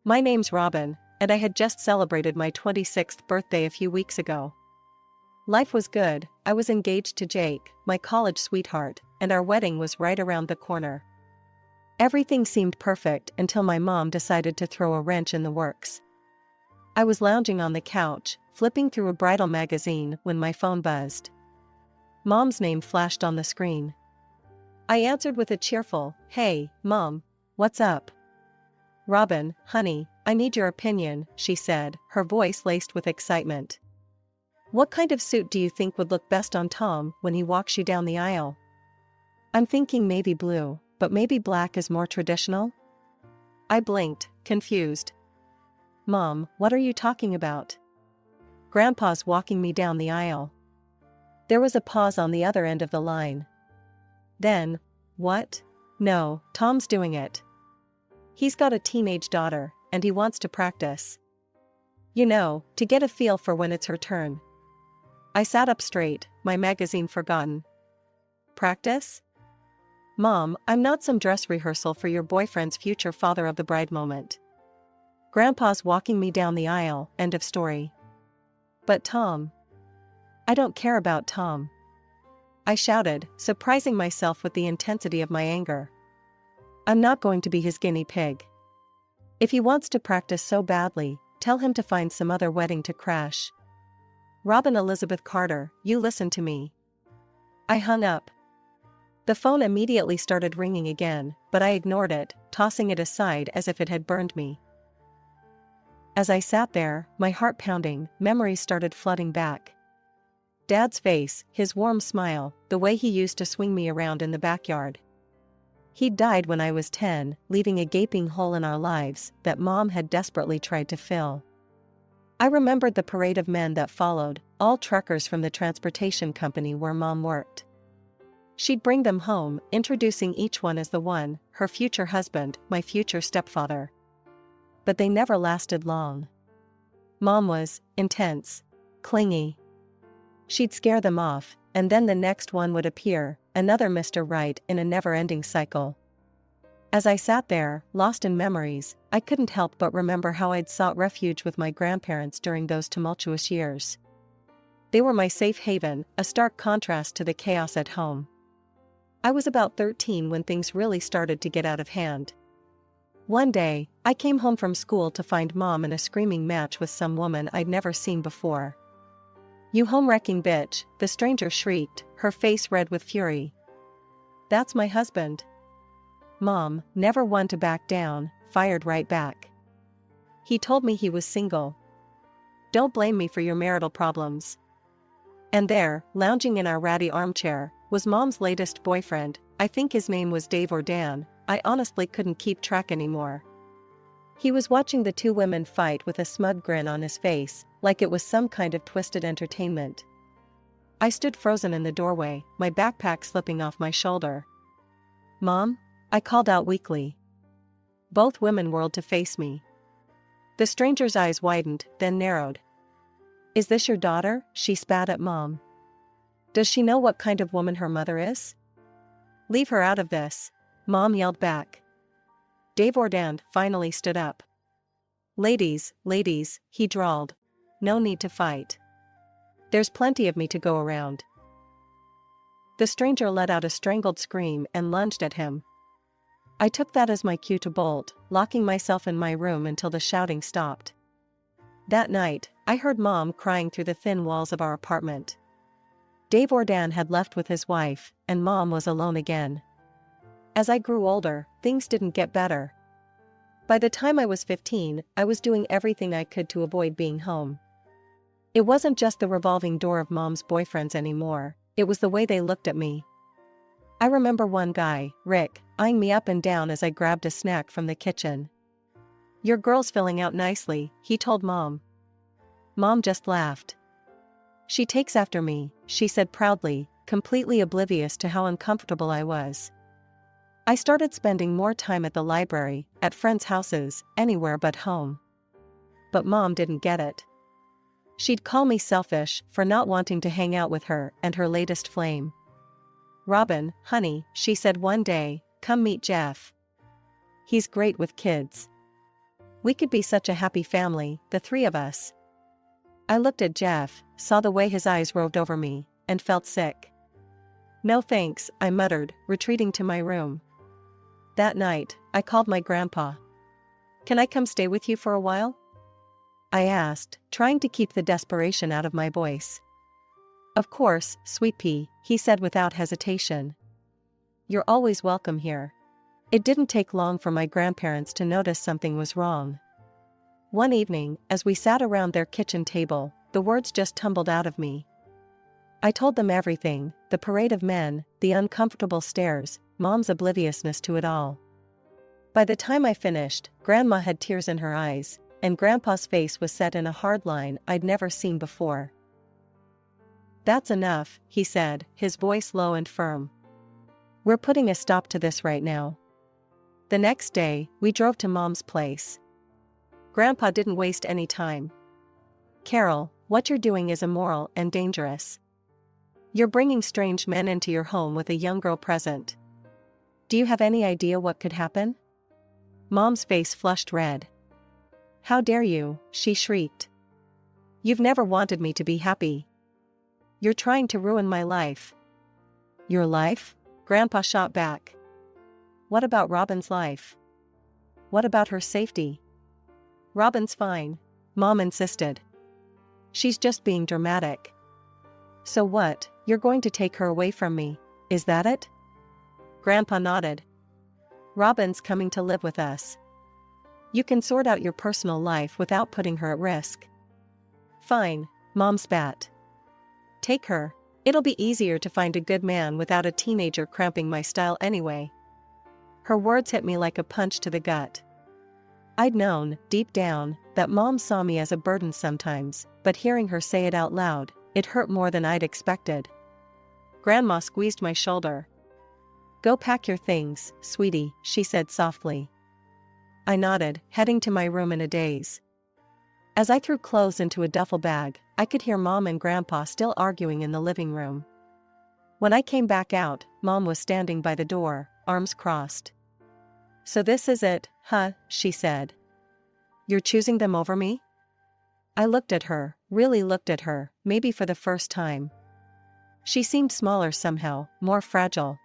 My name's Robin, and I had just celebrated my 26th birthday a few weeks ago. Life was good. I was engaged to Jake, my college sweetheart, and our wedding was right around the corner. Everything seemed perfect until my mom decided to throw a wrench in the works. I was lounging on the couch, flipping through a bridal magazine when my phone buzzed. Mom's name flashed on the screen. I answered with a cheerful, "Hey, Mom, what's up?" "Robin, honey, I need your opinion," she said, her voice laced with excitement. "What kind of suit do you think would look best on Tom when he walks you down the aisle?" "I'm thinking maybe blue, but maybe black is more traditional?" I blinked, confused. "Mom, what are you talking about?" "Grandpa's walking me down the aisle." There was a pause on the other end of the line. Then, "What?" "No, Tom's doing it. He's got a teenage daughter, and he wants to practice. You know, to get a feel for when it's her turn." I sat up straight, my magazine forgotten. "Practice?" "Mom, I'm not some dress rehearsal for your boyfriend's future father of the bride moment. Grandpa's walking me down the aisle, end of story." "But Tom." "I don't care about Tom," I shouted, surprising myself with the intensity of my anger. "I'm not going to be his guinea pig. If he wants to practice so badly, tell him to find some other wedding to crash." "Robin Elizabeth Carter, you listen to me." I hung up. The phone immediately started ringing again, but I ignored it, tossing it aside as if it had burned me. As I sat there, my heart pounding, memories started flooding back. Dad's face, his warm smile, the way he used to swing me around in the backyard. He'd died when I was 10, leaving a gaping hole in our lives that Mom had desperately tried to fill. I remembered the parade of men that followed, all truckers from the transportation company where Mom worked. She'd bring them home, introducing each one as the one, her future husband, my future stepfather. But they never lasted long. Mom was intense, clingy. She'd scare them off, and then the next one would appear, another Mr. Right in a never-ending cycle. As I sat there, lost in memories, I couldn't help but remember how I'd sought refuge with my grandparents during those tumultuous years. They were my safe haven, a stark contrast to the chaos at home. I was about 13 when things really started to get out of hand. One day, I came home from school to find Mom in a screaming match with some woman I'd never seen before. "You home-wrecking bitch," the stranger shrieked, her face red with fury. "That's my husband." Mom, never one to back down, fired right back. "He told me he was single. Don't blame me for your marital problems." And there, lounging in our ratty armchair, was Mom's latest boyfriend. I think his name was Dave or Dan, I honestly couldn't keep track anymore. He was watching the two women fight with a smug grin on his face, like it was some kind of twisted entertainment. I stood frozen in the doorway, my backpack slipping off my shoulder. "Mom?" I called out weakly. Both women whirled to face me. The stranger's eyes widened, then narrowed. "Is this your daughter?" she spat at Mom. "Does she know what kind of woman her mother is?" "Leave her out of this," Mom yelled back. Dave Ordand finally stood up. Ladies, he drawled. "No need to fight. There's plenty of me to go around." The stranger let out a strangled scream and lunged at him. I took that as my cue to bolt, locking myself in my room until the shouting stopped. That night, I heard Mom crying through the thin walls of our apartment. Dave Ordan had left with his wife, and Mom was alone again. As I grew older, things didn't get better. By the time I was 15, I was doing everything I could to avoid being home. It wasn't just the revolving door of Mom's boyfriends anymore, it was the way they looked at me. I remember one guy, Rick, eyeing me up and down as I grabbed a snack from the kitchen. "Your girl's filling out nicely," he told Mom. Mom just laughed. "She takes after me," she said proudly, completely oblivious to how uncomfortable I was. I started spending more time at the library, at friends' houses, anywhere but home. But Mom didn't get it. She'd call me selfish for not wanting to hang out with her and her latest flame. "Robin, honey," she said one day, "come meet Jeff. He's great with kids." We could be such a happy family, the three of us. I looked at Jeff, saw the way his eyes roved over me, and felt sick. No thanks, I muttered, retreating to my room. That night, I called my grandpa. Can I come stay with you for a while? I asked, trying to keep the desperation out of my voice. Of course, sweet pea, he said without hesitation. You're always welcome here. It didn't take long for my grandparents to notice something was wrong. One evening, as we sat around their kitchen table, the words just tumbled out of me. I told them everything, the parade of men, the uncomfortable stares, Mom's obliviousness to it all. By the time I finished, Grandma had tears in her eyes, and Grandpa's face was set in a hard line I'd never seen before. That's enough, he said, his voice low and firm. We're putting a stop to this right now. The next day, we drove to Mom's place. Grandpa didn't waste any time. Carol, what you're doing is immoral and dangerous. You're bringing strange men into your home with a young girl present. Do you have any idea what could happen? Mom's face flushed red. How dare you, she shrieked. You've never wanted me to be happy. You're trying to ruin my life. Your life? Grandpa shot back. What about Robin's life? What about her safety? Robin's fine, Mom insisted. She's just being dramatic. So what, you're going to take her away from me, is that it? Grandpa nodded. Robin's coming to live with us. You can sort out your personal life without putting her at risk. Fine, Mom spat. Take her. It'll be easier to find a good man without a teenager cramping my style anyway. Her words hit me like a punch to the gut. I'd known, deep down, that Mom saw me as a burden sometimes, but hearing her say it out loud, it hurt more than I'd expected. Grandma squeezed my shoulder. Go pack your things, sweetie, she said softly. I nodded, heading to my room in a daze. As I threw clothes into a duffel bag, I could hear Mom and Grandpa still arguing in the living room. When I came back out, Mom was standing by the door, arms crossed. So this is it, huh, she said. You're choosing them over me? I looked at her, really looked at her, maybe for the first time. She seemed smaller somehow, more fragile.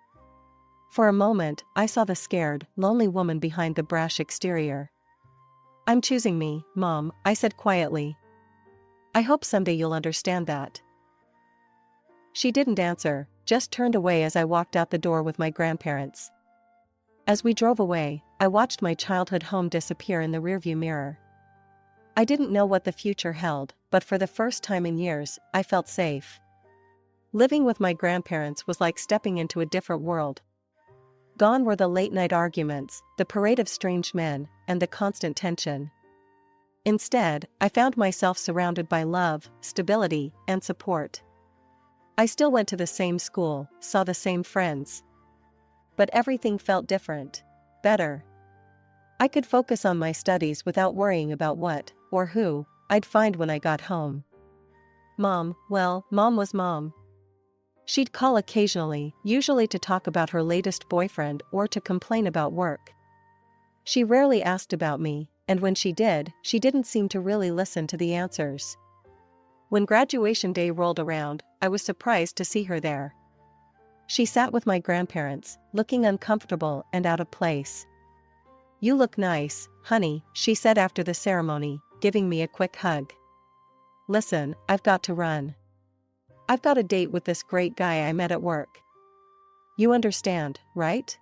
For a moment, I saw the scared, lonely woman behind the brash exterior. I'm choosing me, Mom, I said quietly. I hope someday you'll understand that. She didn't answer, just turned away as I walked out the door with my grandparents. As we drove away, I watched my childhood home disappear in the rearview mirror. I didn't know what the future held, but for the first time in years, I felt safe. Living with my grandparents was like stepping into a different world. Gone were the late-night arguments, the parade of strange men, and the constant tension. Instead, I found myself surrounded by love, stability, and support. I still went to the same school, saw the same friends. But everything felt different, better. I could focus on my studies without worrying about what, or who, I'd find when I got home. Mom was Mom. She'd call occasionally, usually to talk about her latest boyfriend or to complain about work. She rarely asked about me, and when she did, she didn't seem to really listen to the answers. When graduation day rolled around, I was surprised to see her there. She sat with my grandparents, looking uncomfortable and out of place. You look nice, honey, she said after the ceremony, giving me a quick hug. Listen, I've got to run. I've got a date with this great guy I met at work. You understand, right?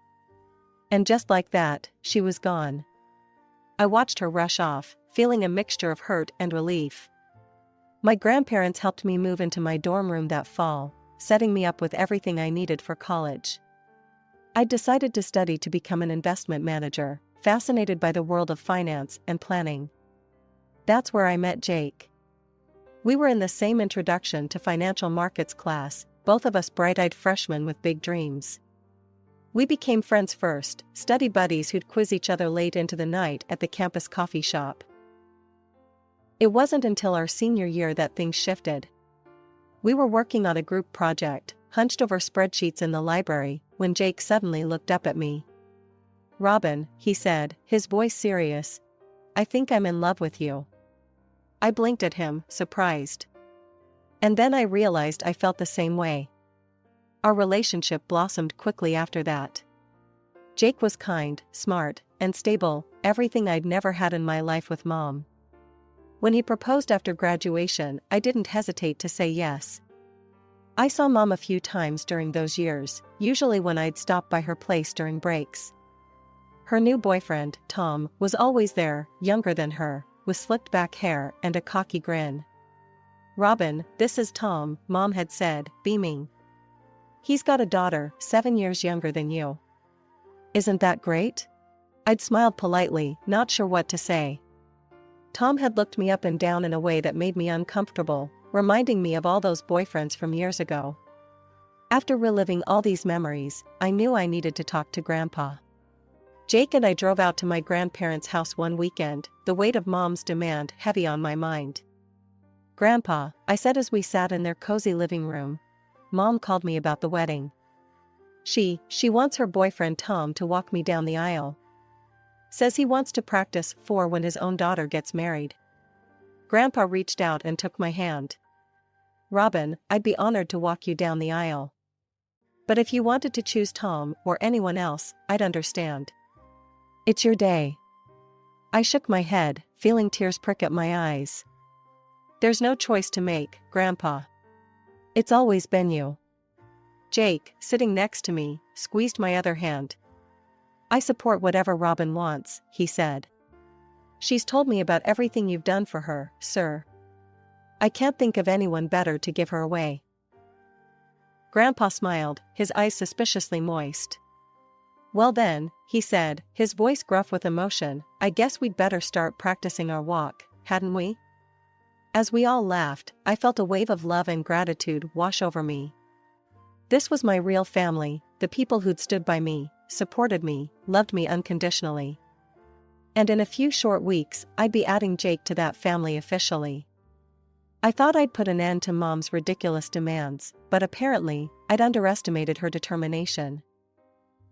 And just like that, she was gone. I watched her rush off, feeling a mixture of hurt and relief. My grandparents helped me move into my dorm room that fall, setting me up with everything I needed for college. I'd decided to study to become an investment manager, fascinated by the world of finance and planning. That's where I met Jake. We were in the same introduction to financial markets class, both of us bright-eyed freshmen with big dreams. We became friends first, study buddies who'd quiz each other late into the night at the campus coffee shop. It wasn't until our senior year that things shifted. We were working on a group project, hunched over spreadsheets in the library, when Jake suddenly looked up at me. Robin, he said, his voice serious. I think I'm in love with you." I blinked at him, surprised. And then I realized I felt the same way. Our relationship blossomed quickly after that. Jake was kind, smart, and stable, everything I'd never had in my life with Mom. When he proposed after graduation, I didn't hesitate to say yes. I saw Mom a few times during those years, usually when I'd stop by her place during breaks. Her new boyfriend, Tom, was always there, younger than her, with slicked back hair and a cocky grin. "Robin, this is Tom," Mom had said, beaming. "He's got a daughter, 7 years younger than you. Isn't that great?" I'd smiled politely, not sure what to say. Tom had looked me up and down in a way that made me uncomfortable, reminding me of all those boyfriends from years ago. After reliving all these memories, I knew I needed to talk to Grandpa. Jake and I drove out to my grandparents' house one weekend, the weight of Mom's demand heavy on my mind. "Grandpa," I said as we sat in their cozy living room, "Mom called me about the wedding. She wants her boyfriend Tom to walk me down the aisle. Says he wants to practice for when his own daughter gets married." Grandpa reached out and took my hand. "Robin, I'd be honored to walk you down the aisle. But if you wanted to choose Tom or anyone else, I'd understand. It's your day." I shook my head, feeling tears prick at my eyes. "There's no choice to make, Grandpa. It's always been you." Jake, sitting next to me, squeezed my other hand. "I support whatever Robin wants," he said. "She's told me about everything you've done for her, sir. I can't think of anyone better to give her away." Grandpa smiled, his eyes suspiciously moist. "Well then," he said, his voice gruff with emotion, "I guess we'd better start practicing our walk, hadn't we?" As we all laughed, I felt a wave of love and gratitude wash over me. This was my real family, the people who'd stood by me, supported me, loved me unconditionally. And in a few short weeks, I'd be adding Jake to that family officially. I thought I'd put an end to Mom's ridiculous demands, but apparently, I'd underestimated her determination.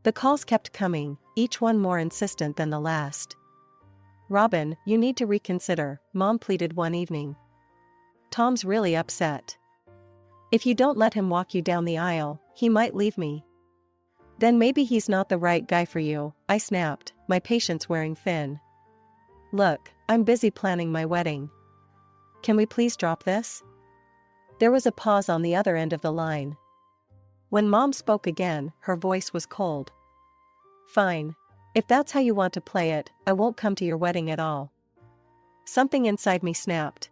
The calls kept coming, each one more insistent than the last. "Robin, you need to reconsider," Mom pleaded one evening. "Tom's really upset. If you don't let him walk you down the aisle, he might leave me." "Then maybe he's not the right guy for you," I snapped, my patience wearing thin. "Look, I'm busy planning my wedding. Can we please drop this?" There was a pause on the other end of the line. When Mom spoke again, her voice was cold. "Fine. If that's how you want to play it, I won't come to your wedding at all." Something inside me snapped.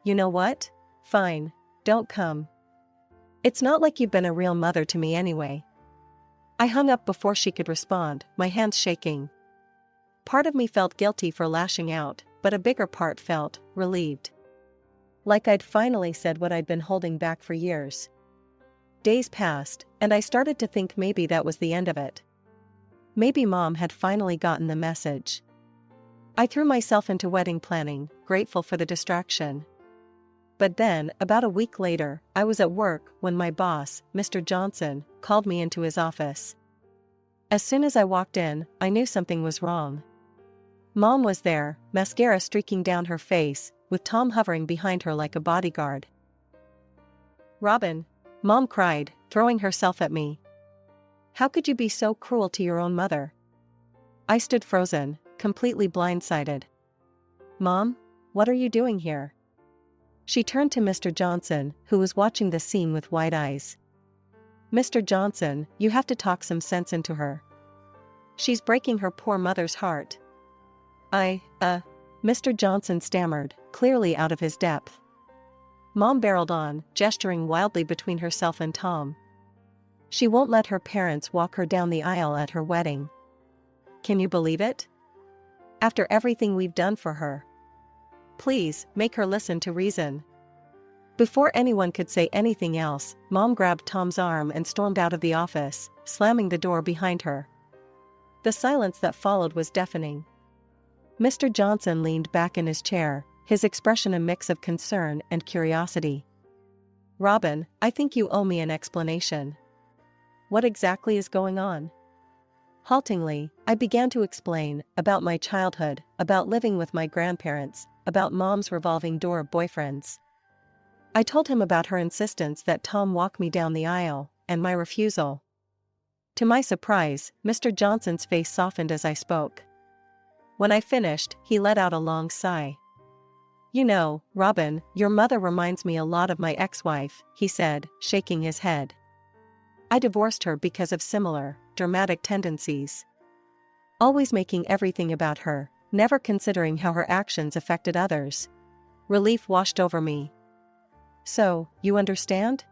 "You know what? Fine. Don't come. It's not like you've been a real mother to me anyway." I hung up before she could respond, my hands shaking. Part of me felt guilty for lashing out, but a bigger part felt relieved. Like I'd finally said what I'd been holding back for years. Days passed, and I started to think maybe that was the end of it. Maybe Mom had finally gotten the message. I threw myself into wedding planning, grateful for the distraction. But then, about a week later, I was at work when my boss, Mr. Johnson, called me into his office. As soon as I walked in, I knew something was wrong. Mom was there, mascara streaking down her face, with Tom hovering behind her like a bodyguard. "Robin," Mom cried, throwing herself at me. "How could you be so cruel to your own mother?" I stood frozen, completely blindsided. "Mom, what are you doing here?" She turned to Mr. Johnson, who was watching the scene with wide eyes. "Mr. Johnson, you have to talk some sense into her. She's breaking her poor mother's heart." Mr. Johnson stammered, clearly out of his depth. Mom barreled on, gesturing wildly between herself and Tom. "She won't let her parents walk her down the aisle at her wedding. Can you believe it? After everything we've done for her. Please, make her listen to reason." Before anyone could say anything else, Mom grabbed Tom's arm and stormed out of the office, slamming the door behind her. The silence that followed was deafening. Mr. Johnson leaned back in his chair, his expression a mix of concern and curiosity. "Robin, I think you owe me an explanation. What exactly is going on?" Haltingly, I began to explain about my childhood, about living with my grandparents, about Mom's revolving door of boyfriends. I told him about her insistence that Tom walk me down the aisle, and my refusal. To my surprise, Mr. Johnson's face softened as I spoke. When I finished, he let out a long sigh. "You know, Robin, your mother reminds me a lot of my ex-wife," he said, shaking his head. "I divorced her because of similar, dramatic tendencies. Always making everything about her, never considering how her actions affected others." Relief washed over me. "So, you understand?"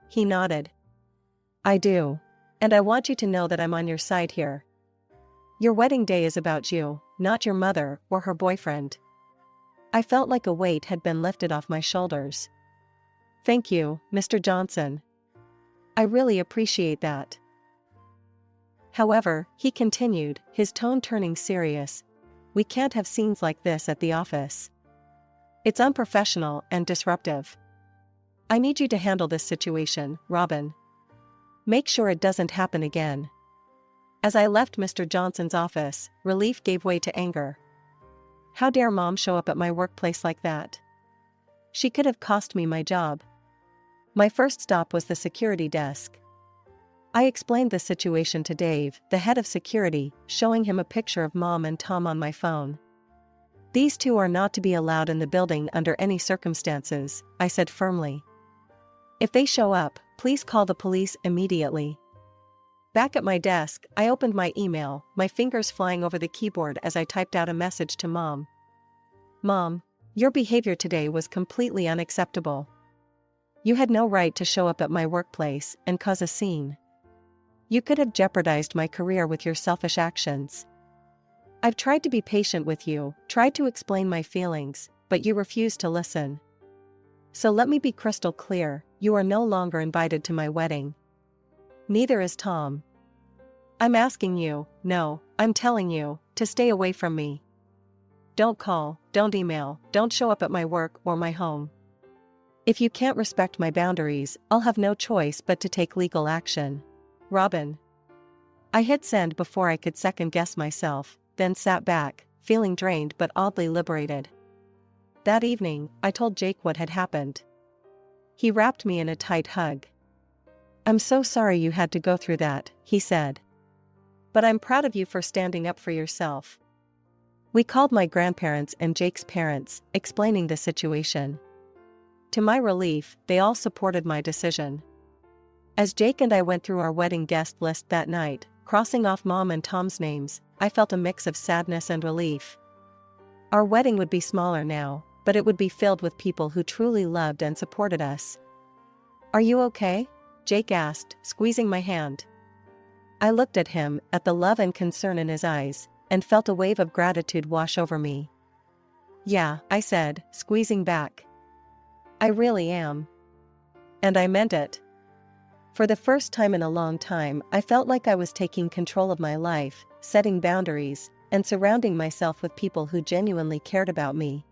He nodded. "I do. And I want you to know that I'm on your side here. Your wedding day is about you, not your mother or her boyfriend." I felt like a weight had been lifted off my shoulders. "Thank you, Mr. Johnson. I really appreciate that." However, he continued, his tone turning serious, "We can't have scenes like this at the office. It's unprofessional and disruptive. I need you to handle this situation, Robin. Make sure it doesn't happen again." As I left Mr. Johnson's office, relief gave way to anger. How dare Mom show up at my workplace like that? She could have cost me my job. My first stop was the security desk. I explained the situation to Dave, the head of security, showing him a picture of Mom and Tom on my phone. "These two are not to be allowed in the building under any circumstances," I said firmly. "If they show up, please call the police immediately." Back at my desk, I opened my email, my fingers flying over the keyboard as I typed out a message to Mom. "Mom, your behavior today was completely unacceptable. You had no right to show up at my workplace and cause a scene. You could have jeopardized my career with your selfish actions. I've tried to be patient with you, tried to explain my feelings, but you refused to listen. So let me be crystal clear, you are no longer invited to my wedding. Neither is Tom. I'm asking you, no, I'm telling you, to stay away from me. Don't call, don't email, don't show up at my work or my home. If you can't respect my boundaries, I'll have no choice but to take legal action. Robin." I hit send before I could second-guess myself, then sat back, feeling drained but oddly liberated. That evening, I told Jake what had happened. He wrapped me in a tight hug. "I'm so sorry you had to go through that," he said. "But I'm proud of you for standing up for yourself." We called my grandparents and Jake's parents, explaining the situation. To my relief, they all supported my decision. As Jake and I went through our wedding guest list that night, crossing off Mom and Tom's names, I felt a mix of sadness and relief. Our wedding would be smaller now, but it would be filled with people who truly loved and supported us. "Are you okay?" Jake asked, squeezing my hand. I looked at him, at the love and concern in his eyes, and felt a wave of gratitude wash over me. "Yeah," I said, squeezing back. "I really am. And I meant it." For the first time in a long time, I felt like I was taking control of my life, setting boundaries, and surrounding myself with people who genuinely cared about me.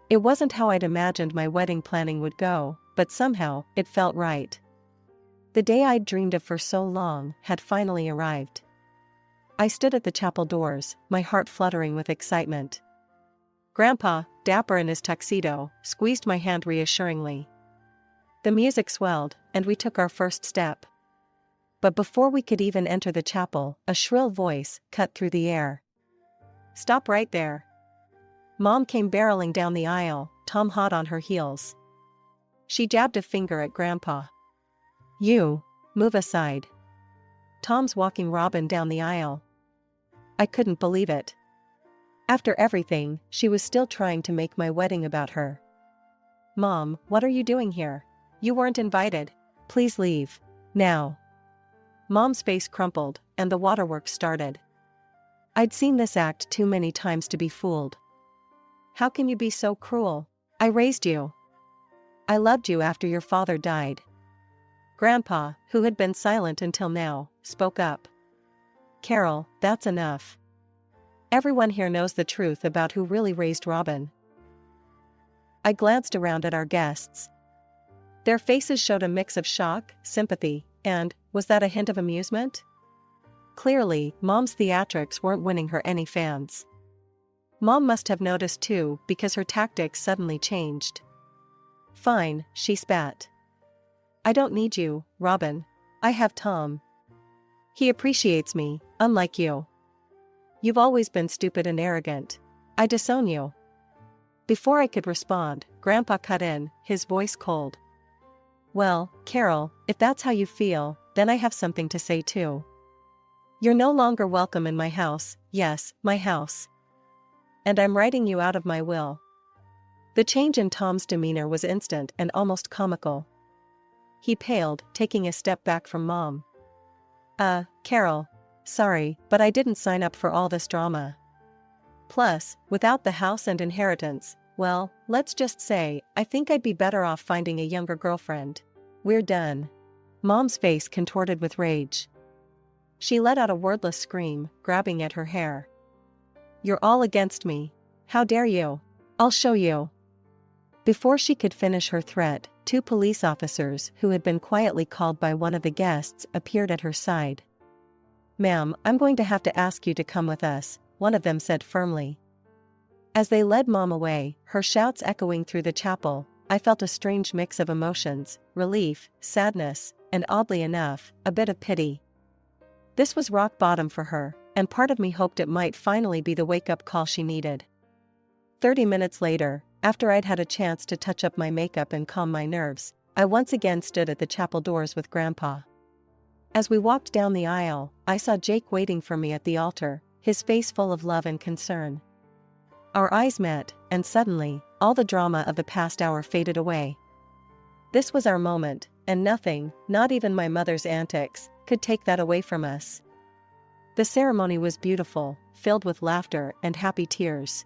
It wasn't how I'd imagined my wedding planning would go, but somehow, it felt right. The day I'd dreamed of for so long had finally arrived. I stood at the chapel doors, my heart fluttering with excitement. Grandpa, dapper in his tuxedo, squeezed my hand reassuringly. The music swelled, and we took our first step. But before we could even enter the chapel, a shrill voice cut through the air. "Stop right there." Mom came barreling down the aisle, Tom hot on her heels. She jabbed a finger at Grandpa. "You, move aside. Tom's walking Robin down the aisle." I couldn't believe it. After everything, she was still trying to make my wedding about her. "Mom, what are you doing here? You weren't invited. Please leave. Now." Mom's face crumpled, and the waterworks started. I'd seen this act too many times to be fooled. "How can you be so cruel? I raised you. I loved you after your father died." Grandpa, who had been silent until now, spoke up. "Carol, that's enough. Everyone here knows the truth about who really raised Robin." I glanced around at our guests. Their faces showed a mix of shock, sympathy, and, was that a hint of amusement? Clearly, Mom's theatrics weren't winning her any fans. Mom must have noticed too, because her tactics suddenly changed. "Fine," she spat. "I don't need you, Robin. I have Tom. He appreciates me, unlike you. You've always been stupid and arrogant. I disown you." Before I could respond, Grandpa cut in, his voice cold. "Well, Carol, if that's how you feel, then I have something to say too. You're no longer welcome in my house, yes, my house. And I'm writing you out of my will." The change in Tom's demeanor was instant and almost comical. He paled, taking a step back from Mom. Carol. Sorry, but I didn't sign up for all this drama. Plus, without the house and inheritance, well, let's just say, I think I'd be better off finding a younger girlfriend. We're done." Mom's face contorted with rage. She let out a wordless scream, grabbing at her hair. "You're all against me. How dare you? I'll show you." Before she could finish her threat, 2 police officers who had been quietly called by one of the guests appeared at her side. "Ma'am, I'm going to have to ask you to come with us," one of them said firmly. As they led Mom away, her shouts echoing through the chapel, I felt a strange mix of emotions, relief, sadness, and oddly enough, a bit of pity. This was rock bottom for her, and part of me hoped it might finally be the wake-up call she needed. 30 minutes later, after I'd had a chance to touch up my makeup and calm my nerves, I once again stood at the chapel doors with Grandpa. As we walked down the aisle, I saw Jake waiting for me at the altar, his face full of love and concern. Our eyes met, and suddenly, all the drama of the past hour faded away. This was our moment, and nothing, not even my mother's antics, could take that away from us. The ceremony was beautiful, filled with laughter and happy tears.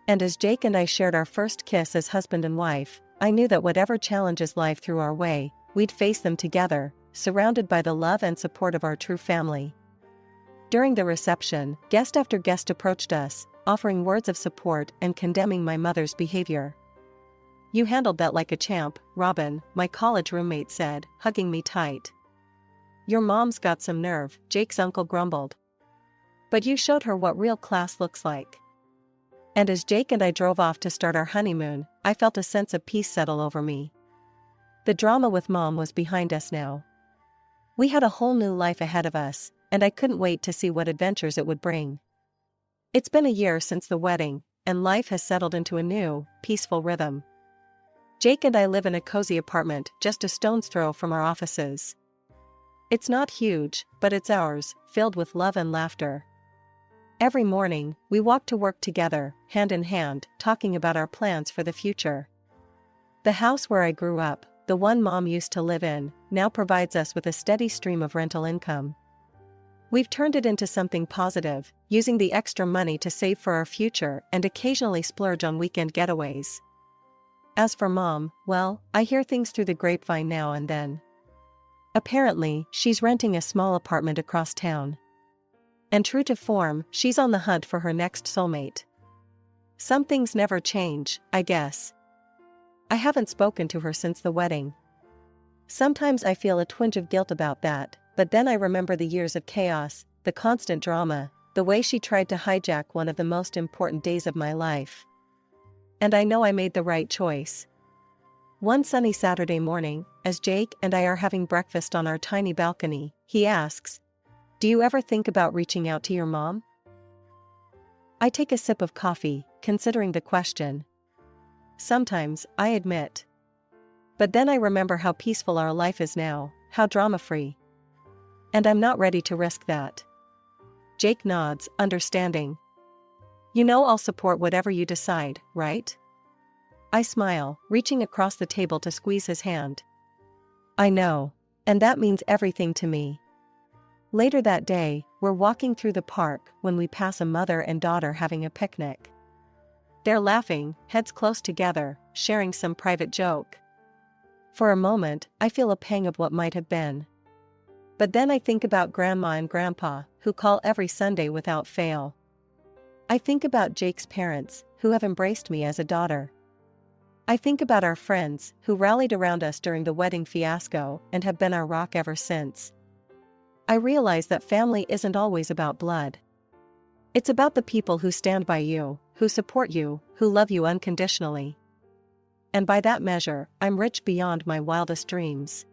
And as Jake and I shared our first kiss as husband and wife, I knew that whatever challenges life threw our way, we'd face them together, surrounded by the love and support of our true family. During the reception, guest after guest approached us, offering words of support and condemning my mother's behavior. "You handled that like a champ, Robin," my college roommate said, hugging me tight. "Your mom's got some nerve," Jake's uncle grumbled. "But you showed her what real class looks like." And as Jake and I drove off to start our honeymoon, I felt a sense of peace settle over me. The drama with Mom was behind us now. We had a whole new life ahead of us, and I couldn't wait to see what adventures it would bring. It's been a year since the wedding, and life has settled into a new, peaceful rhythm. Jake and I live in a cozy apartment just a stone's throw from our offices. It's not huge, but it's ours, filled with love and laughter. Every morning, we walk to work together, hand in hand, talking about our plans for the future. The house where I grew up, the one Mom used to live in, now provides us with a steady stream of rental income. We've turned it into something positive, using the extra money to save for our future and occasionally splurge on weekend getaways. As for Mom, well, I hear things through the grapevine now and then. Apparently, she's renting a small apartment across town. And true to form, she's on the hunt for her next soulmate. Some things never change, I guess. I haven't spoken to her since the wedding. Sometimes I feel a twinge of guilt about that, but then I remember the years of chaos, the constant drama, the way she tried to hijack one of the most important days of my life. And I know I made the right choice. One sunny Saturday morning, as Jake and I are having breakfast on our tiny balcony, he asks, "Do you ever think about reaching out to your mom?" I take a sip of coffee, considering the question. Sometimes, I admit. But then I remember how peaceful our life is now, how drama-free. And I'm not ready to risk that. Jake nods, understanding. "You know I'll support whatever you decide, right?" I smile, reaching across the table to squeeze his hand. "I know. And that means everything to me." Later that day, we're walking through the park when we pass a mother and daughter having a picnic. They're laughing, heads close together, sharing some private joke. For a moment, I feel a pang of what might have been. But then I think about Grandma and Grandpa, who call every Sunday without fail. I think about Jake's parents, who have embraced me as a daughter. I think about our friends, who rallied around us during the wedding fiasco and have been our rock ever since. I realize that family isn't always about blood. It's about the people who stand by you, who support you, who love you unconditionally. And by that measure, I'm rich beyond my wildest dreams.